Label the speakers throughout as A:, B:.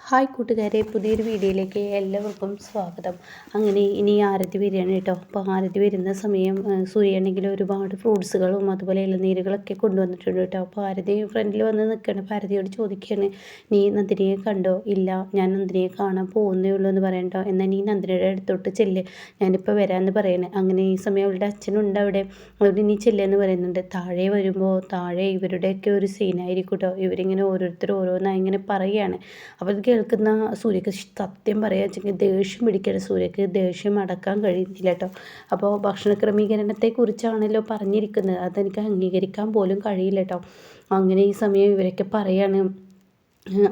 A: Hi കൂട്ടുകാരെ, പുതിയൊരു വീഡിയോയിലേക്ക് എല്ലാവർക്കും സ്വാഗതം. അങ്ങനെ ഇനി ആരതി വരികയാണ് കേട്ടോ. അപ്പോൾ ആരതി വരുന്ന സമയം സൂര്യയാണെങ്കിൽ ഒരുപാട് ഫ്രൂട്ട്സുകളും അതുപോലെ ഇളനീരുകളൊക്കെ കൊണ്ടുവന്നിട്ടുണ്ട് കേട്ടോ. അപ്പോൾ ആരതി ഫ്രണ്ടിൽ വന്ന് നിൽക്കുകയാണ്. അപ്പോൾ ആരതിയോട് ചോദിക്കുകയാണ്, നീ നന്ദിനിയെ കണ്ടോ? ഇല്ല, ഞാൻ നന്ദിനിയെ കാണാൻ പോകുന്നേ ഉള്ളൂ എന്ന് പറയണ്ടോ. എന്നാൽ നീ നന്ദിനിയുടെ അടുത്തോട്ട് ചെല്ല്, ഞാനിപ്പോൾ വരാമെന്ന് പറയണേ. അങ്ങനെ ഈ സമയം അവളുടെ അച്ഛനുണ്ട് അവിടെ. അവിടെ നീ ചെല്ലെന്ന് പറയുന്നുണ്ട്. താഴെ വരുമ്പോൾ താഴെ ഇവരുടെയൊക്കെ ഒരു സീനായിരിക്കും കേട്ടോ. ഇവരിങ്ങനെ ഓരോരുത്തർ ഓരോന്നായി ഇങ്ങനെ പറയുകയാണ്. അപ്പോൾ ഇത് കേൾക്കുന്ന സൂര്യക്ക് സത്യം പറയുക വെച്ചെങ്കിൽ ദേഷ്യം പിടിക്കുകയാണ്. സൂര്യക്ക് ദേഷ്യം അടക്കാൻ കഴിയുന്നില്ല കേട്ടോ. അപ്പോൾ ഭക്ഷണ ക്രമീകരണത്തെക്കുറിച്ചാണല്ലോ പറഞ്ഞിരിക്കുന്നത്, അതെനിക്ക് അംഗീകരിക്കാൻ പോലും കഴിയില്ല കേട്ടോ. അങ്ങനെ ഈ സമയം ഇവരൊക്കെ പറയാണ്,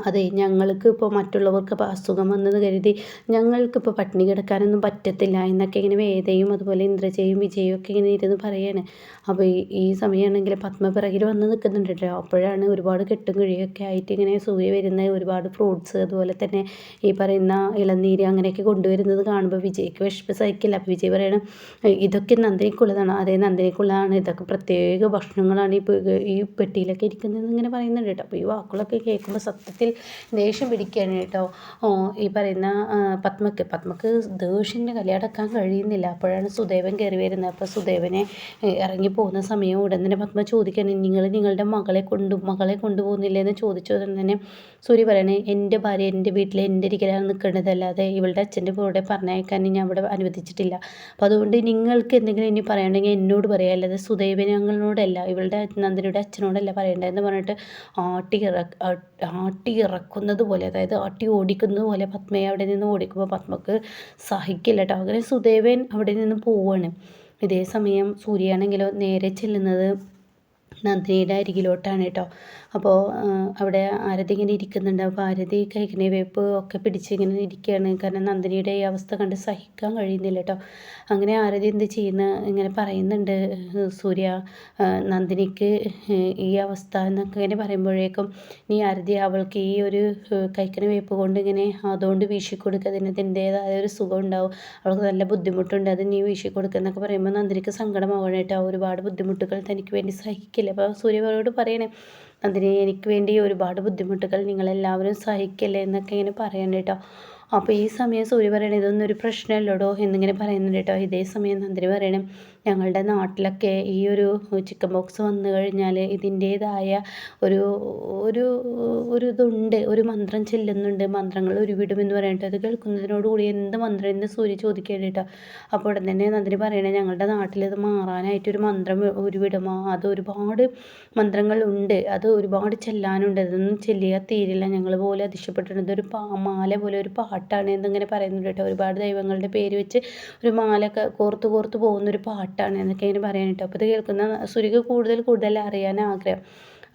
A: അതെ, ഞങ്ങൾക്ക് ഇപ്പോൾ മറ്റുള്ളവർക്ക് അസുഖം വന്നെന്ന് കരുതി ഞങ്ങൾക്കിപ്പോൾ പട്ടിണി കിടക്കാനൊന്നും പറ്റത്തില്ല എന്നൊക്കെ ഇങ്ങനെ വേദയും അതുപോലെ ഇന്ദ്രജയും വിജയും ഒക്കെ ഇങ്ങനെ ഇരുന്ന് പറയാണ്. അപ്പോൾ ഈ സമയമാണെങ്കിൽ പത്മ പിറകിൽ വന്ന് നിൽക്കുന്നുണ്ട് കേട്ടോ. അപ്പോഴാണ് ഒരുപാട് കെട്ടും കിഴിയൊക്കെ ആയിട്ട് ഇങ്ങനെ സൂര്യ വരുന്ന ഒരുപാട് ഫ്രൂട്ട്സ് അതുപോലെ തന്നെ ഈ പറയുന്ന ഇളനീര് അങ്ങനെയൊക്കെ കൊണ്ടുവരുന്നത് കാണുമ്പോൾ വിജയ്ക്ക് വിശപ്പ് സഹിക്കില്ല. അപ്പോൾ വിജയ് പറയണം, ഇതൊക്കെ നന്ദിനിക്കുള്ളതാണ്. അതേ, നന്ദിനിക്കുള്ളതാണ്, ഇതൊക്കെ പ്രത്യേക ഭക്ഷണങ്ങളാണ് ഈ പെട്ടിയിലൊക്കെ ഇരിക്കുന്നതെന്ന് ഇങ്ങനെ പറയുന്നുണ്ട് കേട്ടോ. അപ്പോൾ ഈ വാക്കുകളൊക്കെ കേൾക്കുമ്പോൾ സത്യത്തിൽ ദേഷ്യം പിടിക്കുകയാണ് കേട്ടോ. ഈ പറയുന്ന പത്മക്ക് ദേഷ്യൻ്റെ കലയടക്കാൻ കഴിയുന്നില്ല. അപ്പോഴാണ് സുദേവൻ കയറി വരുന്നത്. അപ്പോൾ സുദേവനെ ഇറങ്ങി പോകുന്ന സമയം ഉടൻ തന്നെ പത്മ ചോദിക്കുകയാണ്, നിങ്ങളുടെ മകളെ കൊണ്ടുപോകുന്നില്ലേ എന്ന് ചോദിച്ചത് തന്നെ സൂര്യ പറയണേ, എൻ്റെ ഭാര്യ എൻ്റെ വീട്ടിൽ എൻ്റെ ഇരിക്കലാണ് നിൽക്കേണ്ടത്, അല്ലാതെ ഇവളുടെ അച്ഛൻ്റെ കൂടെ പറഞ്ഞയക്കാൻ ഞാൻ അവിടെ അനുവദിച്ചിട്ടില്ല. അപ്പോൾ അതുകൊണ്ട് നിങ്ങൾക്ക് എന്തെങ്കിലും ഇനി പറയണമെങ്കിൽ എന്നോട് പറയാം, അല്ലാതെ സുദേവൻ ഞങ്ങളോടല്ല, ഇവളുടെ നന്ദിനിയുടെ അച്ഛനോടല്ല പറയേണ്ടതെന്ന് പറഞ്ഞിട്ട് ആട്ടി ഇറക്കുന്നത് പോലെ, അതായത് ആട്ടി ഓടിക്കുന്നത് പോലെ പത്മയെ അവിടെ നിന്ന് ഓടിക്കുമ്പോൾ പത്മക്ക് സഹിക്കില്ല കേട്ടോ. അങ്ങനെ സുദേവൻ അവിടെ നിന്ന് പോവുകയാണ്. ഇതേ സമയം സൂര്യയാണെങ്കിലോ നേരെ ചെല്ലുന്നത് നന്ദിനിയുടെ അരികിലോട്ടാണ് കേട്ടോ. അപ്പോൾ അവിടെ ആരതി ഇങ്ങനെ ഇരിക്കുന്നുണ്ട്. അപ്പോൾ ആരതി കൈക്കിനെ വേപ്പ് ഒക്കെ പിടിച്ച് ഇങ്ങനെ ഇരിക്കുകയാണ്. കാരണം നന്ദിനിയുടെ ഈ അവസ്ഥ കണ്ട് സഹിക്കാൻ കഴിയുന്നില്ല കേട്ടോ. അങ്ങനെ ആരതി എന്ത് ചെയ്യുന്ന ഇങ്ങനെ പറയുന്നുണ്ട്, സൂര്യ നന്ദിനിക്ക് ഈ അവസ്ഥ എന്നൊക്കെ ഇങ്ങനെ പറയുമ്പോഴേക്കും, നീ ആരതി അവൾക്ക് ഈ ഒരു കൈക്കിന് വേപ്പ് കൊണ്ട് ഇങ്ങനെ അതുകൊണ്ട് വീശിക്കൊടുക്കുക, അതിൻ്റേതായ ഒരു സുഖം ഉണ്ടാവും, അവൾക്ക് നല്ല ബുദ്ധിമുട്ടുണ്ട്, അത് നീ വീശിക്കൊടുക്കുക എന്നൊക്കെ പറയുമ്പോൾ നന്ദിനിക്ക് സങ്കടമാവണം കേട്ടോ. ഒരുപാട് ബുദ്ധിമുട്ടുകൾ തനിക്ക് വേണ്ടി സഹിക്കില്ല. അപ്പോൾ സൂര്യയോട് പറയണേ, അതിന് എനിക്ക് വേണ്ടി ഒരുപാട് ബുദ്ധിമുട്ടുകൾ നിങ്ങളെല്ലാവരും സഹിക്കല്ലേ എന്നൊക്കെ ഇങ്ങനെ പറയണം കേട്ടോ. അപ്പോൾ ഈ സമയം സൂര്യ പറയണേ, ഇതൊന്നും ഒരു പ്രശ്നമല്ലടോ എന്നിങ്ങനെ പറയുന്നുണ്ട് കേട്ടോ. ഇതേ സമയം നന്ദിനി പറയണേ, ഞങ്ങളുടെ നാട്ടിലൊക്കെ ഈ ഒരു ചിക്കൻ ബോക്സ് വന്നു കഴിഞ്ഞാൽ ഇതിൻ്റേതായ ഒരു ഒരു ഒരു ഇതുണ്ട്, ഒരു മന്ത്രം ചെല്ലുന്നുണ്ട്, മന്ത്രങ്ങൾ ഉരുവിടുമെന്ന് പറയട്ടെ. അത് കേൾക്കുന്നതിനോടുകൂടി എന്ത് മന്ത്രം എന്ന് സൂര്യ ചോദിക്കേണ്ടി കേട്ടോ. അപ്പോൾ ഉടൻ തന്നെ നന്ദിനി പറയണേ, ഞങ്ങളുടെ നാട്ടിൽ ഇത് മാറാനായിട്ടൊരു മന്ത്രം ഉരുവിടുമോ? അത് ഒരുപാട് മന്ത്രങ്ങളുണ്ട്, അത് ഒരുപാട് ചെല്ലാനുണ്ട്, അതൊന്നും ചെല്ലിയാൽ തീരില്ല, ഞങ്ങൾ പോലെ അതിശയപ്പെട്ടിട്ടുണ്ട്, ഒരു മാല പോലെ ഒരു പാട്ടാണ് എന്നിങ്ങനെ പറയുന്നുണ്ട് കേട്ടോ. ഒരുപാട് ദൈവങ്ങളുടെ പേര് വെച്ച് ഒരു മാല കോർത്ത് പോകുന്നൊരു പാട്ടാണ് എന്നൊക്കെ ഇങ്ങനെ പറയാൻ കേട്ടോ. അപ്പോൾ ഇത് കേൾക്കുന്ന സൂര്യക്ക് കൂടുതൽ അറിയാൻ ആഗ്രഹം.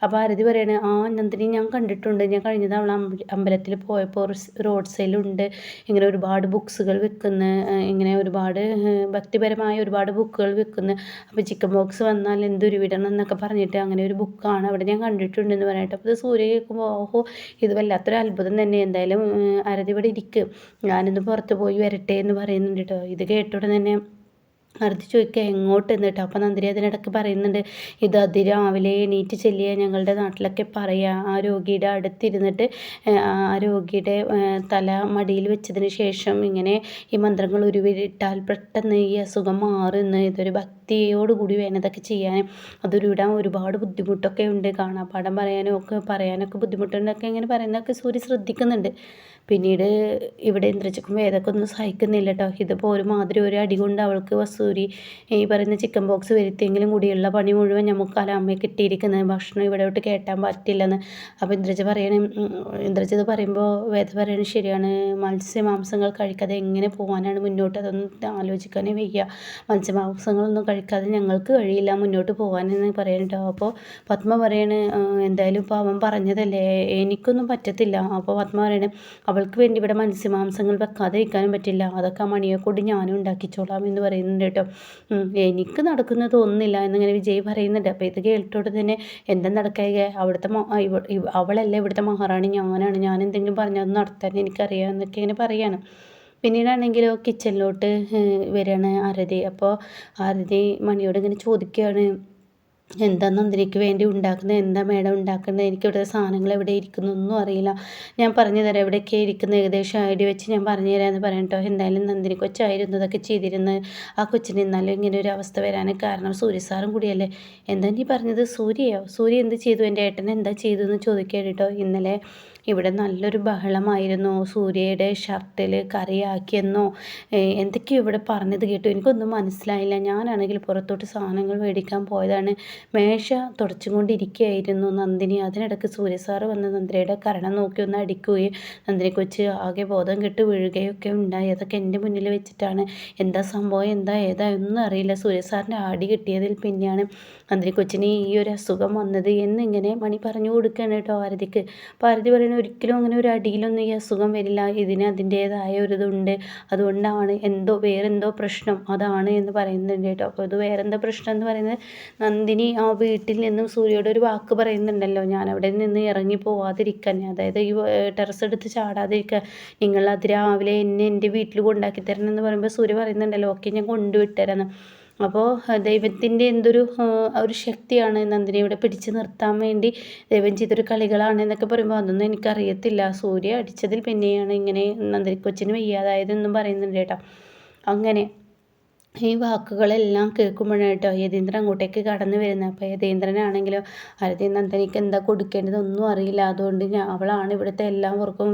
A: അപ്പോൾ ആരതി പറയണേ, നന്ദിനി ഞാൻ കണ്ടിട്ടുണ്ട്, ഞാൻ കഴിഞ്ഞ തവണ അമ്പലത്തിൽ പോയപ്പോൾ റോഡ് സൈഡിലുണ്ട് ഇങ്ങനെ ഒരുപാട് ബുക്സുകൾ വിൽക്കുന്ന, ഇങ്ങനെ ഒരുപാട് ഭക്തിപരമായ ഒരുപാട് ബുക്കുകൾ വിൽക്കുന്ന, അപ്പോൾ ചിക്കൻ ബോക്സ് വന്നാൽ എന്തൊരുവിടണം എന്നൊക്കെ പറഞ്ഞിട്ട് അങ്ങനെ ഒരു ബുക്കാണ് അവിടെ ഞാൻ കണ്ടിട്ടുണ്ടെന്ന് പറയട്ടെ. അപ്പോൾ ഇത് സൂര്യ കേൾക്കുമ്പോൾ, ഓഹോ, ഇത് വല്ലാത്തൊരു അത്ഭുതം തന്നെ, എന്തായാലും ആരതി ഇവിടെ ഇരിക്കും, ഞാനിന്ന് പുറത്ത് പോയി വരട്ടെ എന്ന് പറയുന്നുണ്ട് കേട്ടോ. ഇത് കേട്ടോടെ തന്നെ ആരതി ചോദിക്കുക, എങ്ങോട്ട് എന്നിട്ട്. അപ്പോൾ നന്ദിനി അതിനിടയ്ക്ക് പറയുന്നുണ്ട്, ഇത് അതിരാവിലെ എണീറ്റ് ചെല്ലിയ ഞങ്ങളുടെ നാട്ടിലൊക്കെ പറയുക, ആ രോഗിയുടെ അടുത്തിരുന്നിട്ട് ആ രോഗിയുടെ തല മടിയിൽ വെച്ചതിന് ശേഷം ഇങ്ങനെ ഈ മന്ത്രങ്ങൾ ഉരുവിട്ടാൽ പെട്ടെന്ന് ഈ അസുഖം മാറുന്നു, ഇതൊരു ഭക്തിയോടുകൂടി വേണം ഇതൊക്കെ ചെയ്യാൻ, അതൊരുവിടാൻ ഒരുപാട് ബുദ്ധിമുട്ടൊക്കെ ഉണ്ട്, കാണാപ്പാഠം പറയാനൊക്കെ ബുദ്ധിമുട്ടുണ്ടൊക്കെ ഇങ്ങനെ പറയുന്നതൊക്കെ സൂര്യ ശ്രദ്ധിക്കുന്നുണ്ട്. പിന്നീട് ഇവിടെ ഇന്ദ്രജിക്കും വേദമൊക്കെ ഒന്നും സഹിക്കുന്നില്ല കേട്ടോ. ഇതിപ്പോൾ ഒരുമാതിരി ഒരു അടി കൊണ്ട് അവൾക്ക് വസൂരി ഈ പറയുന്ന ചിക്കൻ ബോക്സ് വരുത്തിയെങ്കിലും കൂടിയുള്ള പണി മുഴുവൻ നമുക്കല്ല അമ്മയെ കിട്ടിയിരിക്കുന്നത്, ഭക്ഷണം ഇവിടോട്ട് കേട്ടാൻ പറ്റില്ലെന്ന്. അപ്പോൾ ഇന്ദ്രജിത് പറയുമ്പോൾ വേദ പറയണത് ശരിയാണ്, മത്സ്യമാംസങ്ങൾ കഴിക്കാതെ എങ്ങനെ പോകാനാണ് മുന്നോട്ട്, അതൊന്നും ആലോചിക്കാനേ വയ്യ, മത്സ്യമാംസങ്ങളൊന്നും കഴിക്കാതെ ഞങ്ങൾക്ക് കഴിയില്ല മുന്നോട്ട് പോകാനെന്ന് പറയണം കേട്ടോ. അപ്പോൾ പത്മ പറയണ്, എന്തായാലും ഇപ്പോൾ അവൻ പറഞ്ഞതല്ലേ, എനിക്കൊന്നും പറ്റത്തില്ല. അപ്പോൾ പത്മ പറയണേ, അവൾക്ക് വേണ്ടി ഇവിടെ മത്സ്യമാംസങ്ങൾ വെക്കാതെ ഇരിക്കാനും പറ്റില്ല, അതൊക്കെ ആ മണിയെ കൊണ്ട് ഞാനും ഉണ്ടാക്കിച്ചോളാം എന്ന് പറയുന്നുണ്ട് കേട്ടോ. എനിക്ക് നടക്കുന്നത് ഒന്നില്ല എന്നിങ്ങനെ വിജയ് പറയുന്നുണ്ട്. അപ്പോൾ ഇത് കേട്ടോട്ട് തന്നെ എന്താ നടക്കുക, അവിടുത്തെ അവളല്ല ഇവിടുത്തെ മഹാറാണി, ഞാൻ എന്തെങ്കിലും പറഞ്ഞാൽ അത് നടത്താൻ എനിക്കറിയാം എന്നൊക്കെ ഇങ്ങനെ പറയാണ്. പിന്നീടാണെങ്കിലോ കിച്ചണിലോട്ട് വരികയാണ് ആരതി. അപ്പോൾ ആരതി മണിയോട് ഇങ്ങനെ ചോദിക്കുകയാണ്, എന്താ നന്ദിനിക്ക് വേണ്ടി ഉണ്ടാക്കുന്നത്, എന്താ മേഡം ഉണ്ടാക്കുന്നത്, എനിക്കിവിടെ സാധനങ്ങൾ എവിടെ ഇരിക്കുന്നൊന്നും അറിയില്ല, ഞാൻ പറഞ്ഞു തരാം എവിടെയൊക്കെയാണ് ഇരിക്കുന്നത്, ഏകദേശം ഐഡിയ വെച്ച് ഞാൻ പറഞ്ഞു തരാമെന്ന് പറയട്ടോ. എന്തായാലും നന്ദിനി കൊച്ചായിരുന്നു ഇതൊക്കെ ചെയ്തിരുന്നത്. ആ കൊച്ചിന് ഇന്നാലും ഇങ്ങനെ ഒരു അവസ്ഥ വരാൻ കാരണം സൂര്യ സാറും കൂടിയല്ലേ. എന്താ നീ പറഞ്ഞത്? സൂര്യയോ? സൂര്യ എന്ത് ചെയ്തു? എൻ്റെ ഏട്ടൻ എന്താ ചെയ്തു എന്ന് ചോദിക്കുക കേട്ടോ. ഇന്നലെ ഇവിടെ നല്ലൊരു ബഹളമായിരുന്നു, സൂര്യയുടെ ഷർട്ടിൽ കറിയാക്കിയെന്നോ എന്തൊക്കെയോ ഇവിടെ പറഞ്ഞത് കേട്ടു. എനിക്കൊന്നും മനസ്സിലായില്ല. ഞാനാണെങ്കിൽ പുറത്തോട്ട് സാധനങ്ങൾ മേടിക്കാൻ പോയതാണ്. മേശ തുടച്ചും കൊണ്ടിരിക്കുകയായിരുന്നു നന്ദിനി. അതിനിടയ്ക്ക് സൂര്യ സാറ് വന്ന് നന്ദിനിയുടെ കരണം നോക്കി ഒന്ന് അടിക്കുകയും നന്ദിനി കൊച്ച് ആകെ ബോധം കെട്ട് വീഴുകയൊക്കെ ഉണ്ടായി. അതൊക്കെ എൻ്റെ മുന്നിൽ വെച്ചിട്ടാണ്. എന്താ സംഭവം, എന്താ ഏതാ ഒന്നും അറിയില്ല. സൂര്യ സാറിൻ്റെ അടി കിട്ടിയതിൽ പിന്നെയാണ് നന്ദിനി കൊച്ചിന് ഈ ഒരു അസുഖം വന്നത് എന്നിങ്ങനെ മണി പറഞ്ഞു കൊടുക്കുകയാണ് കേട്ടോ ആരതിക്ക്. അപ്പോൾ ആരതി പറയുന്നത് ഒരിക്കലും അങ്ങനെ ഒരു അടിയിലൊന്നും ഈ അസുഖം വരില്ല, ഇതിന് അതിൻ്റേതായ ഒരു ഇതുണ്ട്, അതുകൊണ്ടാണ് വേറെന്തോ പ്രശ്നം അതാണ് എന്ന് പറയുന്നുണ്ട് കേട്ടോ. അപ്പോൾ ഇത് വേറെന്തോ പ്രശ്നം എന്ന് പറയുന്നത് നന്ദിനി ആ വീട്ടിൽ നിന്നും സൂര്യയോട് ഒരു വാക്ക് പറയുന്നുണ്ടല്ലോ, ഞാൻ അവിടെ നിന്ന് ഇറങ്ങി പോവാതിരിക്കാൻ, അതായത് ഈ ടെറസ് എടുത്ത് ചാടാതിരിക്കാൻ, നിങ്ങൾ അതിരാവിലെ എന്നെ എൻ്റെ വീട്ടിൽ കൊണ്ടാക്കി തരണം എന്ന് പറയുമ്പോൾ സൂര്യ പറയുന്നുണ്ടല്ലോ ഓക്കെ ഞാൻ കൊണ്ടുവിട്ടുതരാമെന്ന്. അപ്പോൾ ദൈവത്തിൻ്റെ എന്തൊരു ഒരു ശക്തിയാണ് നന്ദിനി ഇവിടെ പിടിച്ച് നിർത്താൻ വേണ്ടി ദൈവം ചെയ്തൊരു കളികളാണ് എന്നൊക്കെ പറയുമ്പോൾ അതൊന്നും എനിക്കറിയത്തില്ല. സൂര്യ അടിച്ചതിൽ പിന്നെയാണ് ഇങ്ങനെ നന്ദിനി കൊച്ചിന് വയ്യാതായതെന്നും പറയുന്നുണ്ട് കേട്ടോ. അങ്ങനെ ഈ വാക്കുകളെല്ലാം കേൾക്കുമ്പോഴാണ് കേട്ടോ യതീന്ദ്രൻ അങ്ങോട്ടേക്ക് കടന്നു വരുന്നത്. അപ്പോൾ യതീന്ദ്രനാണെങ്കിലോ ആരതി നന്ദനിക്ക് എന്താ കൊടുക്കേണ്ടതൊന്നും അറിയില്ല, അതുകൊണ്ട് അവളാണ് ഇവിടുത്തെ എല്ലാവർക്കും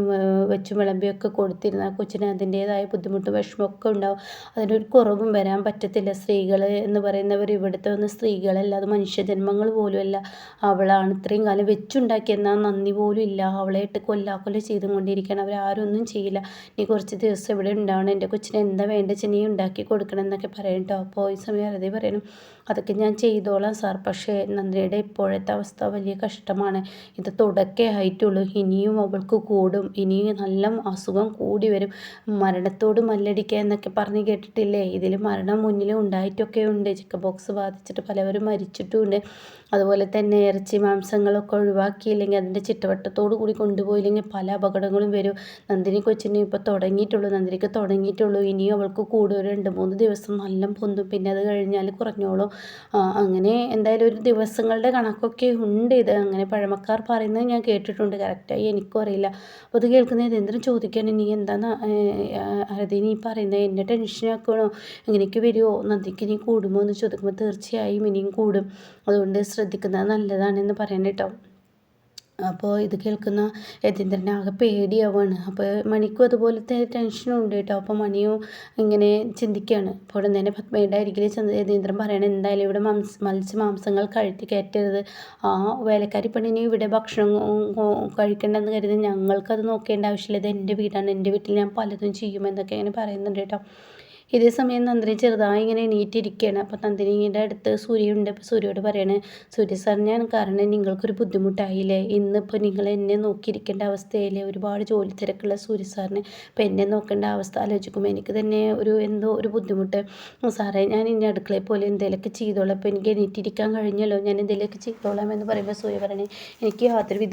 A: വെച്ചും വിളമ്പിയൊക്കെ കൊടുത്തിരുന്നത്. ആ കൊച്ചിന് അതിൻ്റേതായ ബുദ്ധിമുട്ടും വിഷമമൊക്കെ ഉണ്ടാവും, അതിനൊരു കുറവും വരാൻ പറ്റത്തില്ല. സ്ത്രീകൾ എന്ന് പറയുന്നവർ ഇവിടുത്തെ ഒന്നും സ്ത്രീകളല്ല, അത് മനുഷ്യജന്മങ്ങൾ പോലുമല്ല. അവളാണ് ഇത്രയും കാലം വെച്ചുണ്ടാക്കിയെന്നാൽ നന്ദി പോലും ഇല്ല. അവളെ ഇട്ട് കൊല്ലാക്കൊല്ല ചെയ്തും കൊണ്ടിരിക്കണം, അവരാരും ഒന്നും ചെയ്യില്ല. നീ കുറച്ച് ദിവസം ഇവിടെ ഉണ്ടാവണം, എൻ്റെ കൊച്ചിന് എന്താ വേണ്ടത് നീ ഉണ്ടാക്കി കൊടുക്കണം എന്നൊക്കെ പറയും കേട്ടോ. അപ്പോൾ ഈ സമയം ആരതി പറയണം അതൊക്കെ ഞാൻ ചെയ്തോളാം സാർ, പക്ഷേ നന്ദിനിയുടെ ഇപ്പോഴത്തെ അവസ്ഥ വലിയ കഷ്ടമാണ്, ഇത് തുടക്കേ ആയിട്ടുള്ളൂ, ഇനിയും അവൾക്ക് കൂടും, ഇനിയും നല്ല അസുഖം കൂടി വരും, മരണത്തോട് മല്ലടിക്കുക എന്നൊക്കെ പറഞ്ഞ് കേട്ടിട്ടില്ലേ. ഇതിൽ മരണം മുന്നിൽ ഉണ്ടായിട്ടൊക്കെ ഉണ്ട്, ചിക്കൻ ബോക്സ് ബാധിച്ചിട്ട് പലവരും മരിച്ചിട്ടുമുണ്ട്. അതുപോലെ തന്നെ ഇറച്ചി മാംസങ്ങളൊക്കെ ഒഴിവാക്കിയില്ലെങ്കിൽ അതിൻ്റെ ചിട്ടവട്ടത്തോടു കൂടി കൊണ്ടുപോയില്ലെങ്കിൽ പല അപകടങ്ങളും വരും. നന്ദിനി കൊച്ചിന് ഇപ്പോൾ നന്ദിനിക്ക് തുടങ്ങിയിട്ടുള്ളൂ, ഇനിയും അവൾക്ക് കൂടും, 2-3 ദിവസം നല്ല പൊന്തും, പിന്നെ അത് കഴിഞ്ഞാൽ കുറഞ്ഞോളും. അങ്ങനെ എന്തായാലും ഒരു ദിവസങ്ങളുടെ കണക്കൊക്കെ ഉണ്ട്. ഇത് അങ്ങനെ പഴമക്കാർ പറയുന്നത് ഞാൻ കേട്ടിട്ടുണ്ട്, കറക്റ്റായി എനിക്കും അറിയില്ല. അപ്പോൾ അത് കേൾക്കുന്നത് എന്തിനും ചോദിക്കാൻ, നീ എന്താ ആരതി നീ പറയുന്നത്, എന്നെ ടെൻഷനാക്കണോ, അങ്ങനെയൊക്കെ വരുമോ, നന്ദിക്ക് നീ കൂടുമോ എന്ന് ചോദിക്കുമ്പോൾ തീർച്ചയായും ഇനിയും കൂടും, അതുകൊണ്ട് ശ്രദ്ധിക്കുന്നത് നല്ലതാണെന്ന് പറയണം കേട്ടോ. അപ്പോൾ ഇത് കേൾക്കുന്ന യതീന്ദ്രന് ആകെ പേടിയാവുകയാണ്. അപ്പോൾ മണിക്കും അതുപോലത്തെ ടെൻഷനും ഉണ്ട് കേട്ടോ. അപ്പോൾ മണിയും ഇങ്ങനെ ചിന്തിക്കുകയാണ്. അപ്പോൾ ഉടൻ തന്നെ പത്മയുടെ അരികിൽ ചെന്ന് യതീന്ദ്രൻ പറയണം എന്തായാലും ഇവിടെ മത്സ്യമാംസങ്ങൾ കഴുത്തി കയറ്റരുത്, ആ വേലക്കാരി പെണ്ണിന് ഇവിടെ ഭക്ഷണം കഴിക്കണ്ടെന്ന് കരുതി ഞങ്ങൾക്കത് നോക്കേണ്ട ആവശ്യമില്ല, ഇത് എൻ്റെ വീടാണ്, എൻ്റെ വീട്ടിൽ ഞാൻ പലതും ചെയ്യുമെന്നൊക്കെ ഇങ്ങനെ പറയുന്നുണ്ട് കേട്ടോ. ഇതേ സമയം നന്ദിനി ചെറുതായി ഇങ്ങനെ എണീറ്റിരിക്കുകയാണ്. അപ്പോൾ നന്ദിനിയുടെ അടുത്ത് സൂര്യയുണ്ട്. അപ്പോൾ സൂര്യയോട് പറയണേ സൂര്യ സാർ ഞാൻ കാരണം നിങ്ങൾക്കൊരു ബുദ്ധിമുട്ടായില്ലേ, ഇന്നിപ്പോൾ നിങ്ങൾ എന്നെ നോക്കിയിരിക്കേണ്ട അവസ്ഥയില്ലേ, ഒരുപാട് ജോലി തിരക്കുള്ള സൂര്യ സാറിന് ഇപ്പോൾ എന്നെ നോക്കേണ്ട അവസ്ഥ ആലോചിക്കുമ്പോൾ എനിക്ക് തന്നെ എന്തോ ഒരു ബുദ്ധിമുട്ട്. സാറേ ഞാൻ ഇനി അടുക്കളയിൽ പോലെ എന്തെങ്കിലുമൊക്കെ ചെയ്തോളാം, അപ്പോൾ എനിക്ക് എണീറ്റിരിക്കാൻ കഴിഞ്ഞല്ലോ, ഞാൻ എന്തെങ്കിലുമൊക്കെ ചെയ്തോളാം എന്ന് പറയുമ്പോൾ സൂര്യ പറയണേ എനിക്ക് യാതൊരു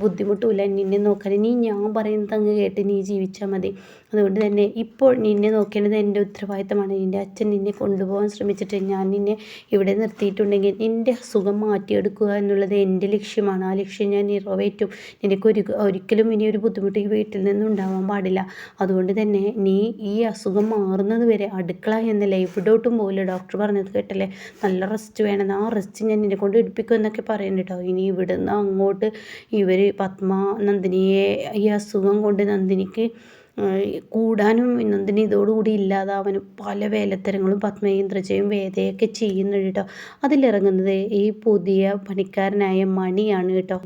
A: ബുദ്ധിമുട്ടുമില്ല നിന്നെ നോക്കാൻ, നീ ഞാൻ പറയുന്നത് അങ്ങ് കേട്ട് നീ ജീവിച്ചാൽ മതി, അതുകൊണ്ട് തന്നെ ഇപ്പോൾ നിന്നെ നോക്കേണ്ടത് എൻ്റെ ഉത്തരവാദിത്തമാണ്. നിൻ്റെ അച്ഛൻ നിന്നെ കൊണ്ടുപോകാൻ ശ്രമിച്ചിട്ട് ഞാൻ നിന്നെ ഇവിടെ നിർത്തിയിട്ടുണ്ടെങ്കിൽ നിൻ്റെ അസുഖം മാറ്റിയെടുക്കുക എന്നുള്ളത് എൻ്റെ ലക്ഷ്യമാണ്, ആ ലക്ഷ്യം ഞാൻ നിറവേറ്റും. നിനക്ക് ഒരിക്കലും ഇനി ഒരു ബുദ്ധിമുട്ട് ഈ വീട്ടിൽ നിന്നും ഉണ്ടാവാൻ പാടില്ല, അതുകൊണ്ട് തന്നെ നീ ഈ അസുഖം മാറുന്നത് വരെ അടുക്കള എന്നല്ല എവിടോട്ടും പോകില്ല, ഡോക്ടർ പറഞ്ഞത് കേട്ടല്ലേ, നല്ല റെസ്റ്റ് വേണം, ആ റെസ്റ്റ് ഞാൻ നിന്നെ കൊണ്ട് എടുപ്പിക്കും എന്നൊക്കെ പറയുന്നുണ്ട് കേട്ടോ. ഇനി ഇവിടുന്ന് അങ്ങോട്ട് ഇവർ പത്മ നന്ദിനിയെ ഈ അസുഖം കൊണ്ട് നന്ദിനിക്ക് കൂടാനും നന്ദിനി ഇതോടുകൂടി ഇല്ലാതാവാനും പല വേലത്തരങ്ങളും പത്മയും ധ്രുജയും വേദയൊക്കെ ചെയ്യുന്നുണ്ട് കേട്ടോ. അതിലിറങ്ങുന്നത് ഈ പുതിയ പണിക്കാരനായ മണിയാണ് കേട്ടോ.